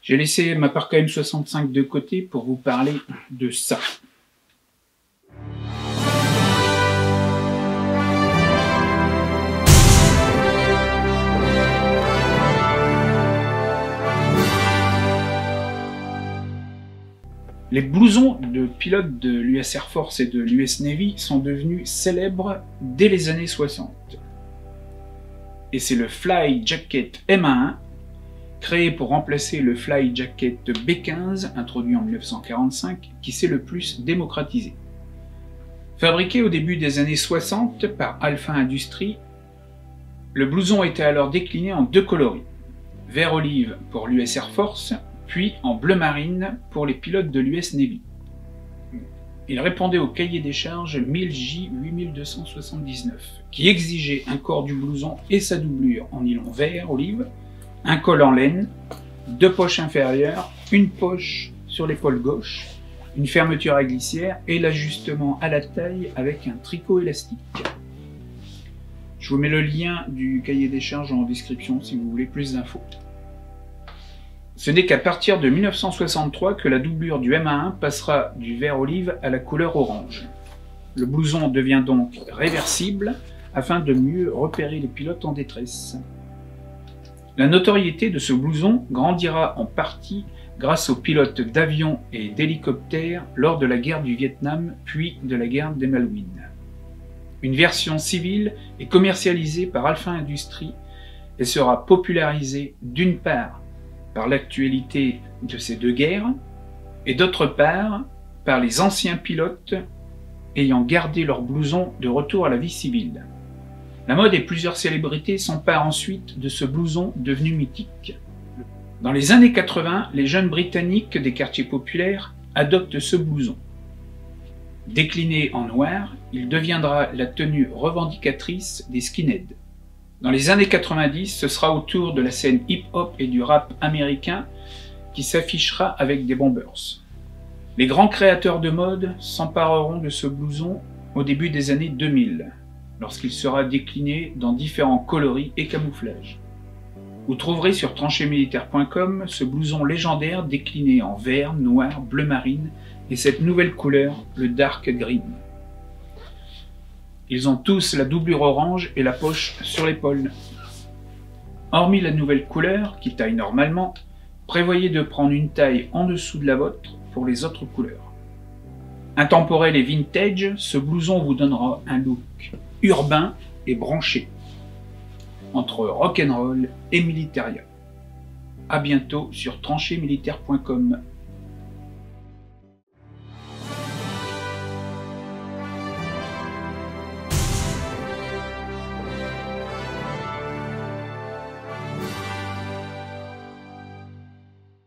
J'ai laissé ma Parka M65 de côté pour vous parler de ça. Les blousons de pilotes de l'US Air Force et de l'US Navy sont devenus célèbres dès les années 60. Et c'est le Fly Jacket M1, créé pour remplacer le Fly Jacket B15, introduit en 1945, qui s'est le plus démocratisé. Fabriqué au début des années 60 par Alpha Industries, le blouson était alors décliné en deux coloris, vert olive pour l'US Air Force, puis en bleu marine pour les pilotes de l'US Navy. Il répondait au cahier des charges 1000J8279, qui exigeait un corps du blouson et sa doublure en nylon vert olive, un col en laine, deux poches inférieures, une poche sur l'épaule gauche, une fermeture à glissière et l'ajustement à la taille avec un tricot élastique. Je vous mets le lien du cahier des charges en description si vous voulez plus d'infos. Ce n'est qu'à partir de 1963 que la doublure du M1 passera du vert olive à la couleur orange. Le blouson devient donc réversible afin de mieux repérer les pilotes en détresse. La notoriété de ce blouson grandira en partie grâce aux pilotes d'avions et d'hélicoptères lors de la guerre du Vietnam puis de la guerre des Malouines. Une version civile est commercialisée par Alpha Industries et sera popularisée d'une part par l'actualité de ces deux guerres, et d'autre part par les anciens pilotes ayant gardé leur blouson de retour à la vie civile. La mode et plusieurs célébrités s'emparent ensuite de ce blouson devenu mythique. Dans les années 80, les jeunes britanniques des quartiers populaires adoptent ce blouson. Décliné en noir, il deviendra la tenue revendicatrice des skinheads. Dans les années 90, ce sera au tour de la scène hip-hop et du rap américain qui s'affichera avec des bombers. Les grands créateurs de mode s'empareront de ce blouson au début des années 2000, lorsqu'il sera décliné dans différents coloris et camouflages. Vous trouverez sur tranchéemilitaire.com ce blouson légendaire décliné en vert, noir, bleu marine et cette nouvelle couleur, le dark green. Ils ont tous la doublure orange et la poche sur l'épaule. Hormis la nouvelle couleur, qui taille normalement, prévoyez de prendre une taille en dessous de la vôtre pour les autres couleurs. Intemporel et vintage, ce blouson vous donnera un look urbain et branché, entre rock'n'roll et militaria. A bientôt sur tranchéemilitaire.com.